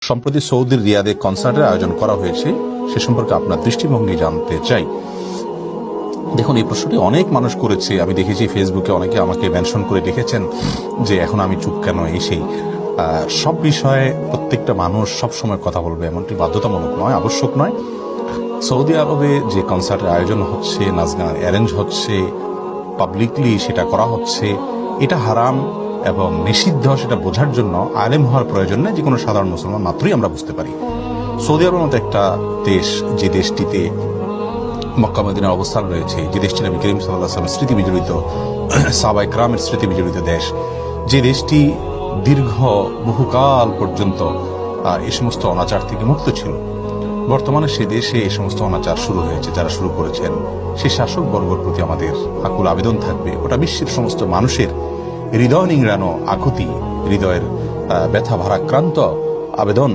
সম্প্রতি সৌদির রিয়াদে কনসার্টের আয়োজন করা হয়েছে, সে সম্পর্কে আপনার দৃষ্টিভঙ্গি জানতে চাই। দেখুন, এই প্রশ্নটি অনেক মানুষ করেছে। আমি দেখেছি ফেসবুকে অনেকে আমাকে মেনশন করে লিখেছেন যে এখন আমি চুপ কেন, এই সেই। সব বিষয়ে প্রত্যেকটা মানুষ সব সময় কথা বলবে এমনটি বাধ্যতামূলক নয়, আবশ্যক নয়। সৌদি আরবে যে কনসার্টের আয়োজন হচ্ছে, নাচ গান অ্যারেঞ্জ হচ্ছে, পাবলিকলি সেটা করা হচ্ছে, এটা হারাম এবং নিষিদ্ধ, সেটা বোঝার জন্য আলেম হওয়ার প্রয়োজন নেই। যে কোনো সাধারণ মুসলমান মাত্রই আমরা বুঝতে পারি। সৌদি আরবের মতো একটা দেশ, যে দেশটিতে মক্কা মদিনার অবস্থান রয়েছে, যে দেশটি নবী করিম সাল্লাল্লাহু আলাইহি ওয়াসাল্লামের স্মৃতি বিজড়িত, সাহাবায়ে কেরামের স্মৃতি বিজড়িত দেশ, যে দেশটি দীর্ঘ বহুকাল পর্যন্ত এই সমস্ত অনাচার থেকে মুক্ত ছিল, বর্তমানে সে দেশে এই সমস্ত অনাচার শুরু হয়েছে। যারা শুরু করেছেন সেই শাসক বর্গের প্রতি আমাদের আকুল আবেদন থাকবে। গোটা বিশ্বের সমস্ত মানুষের হৃদয় নিংড়ানো আকুতি, হৃদয়ের ব্যথা ভারাক্রান্ত আবেদন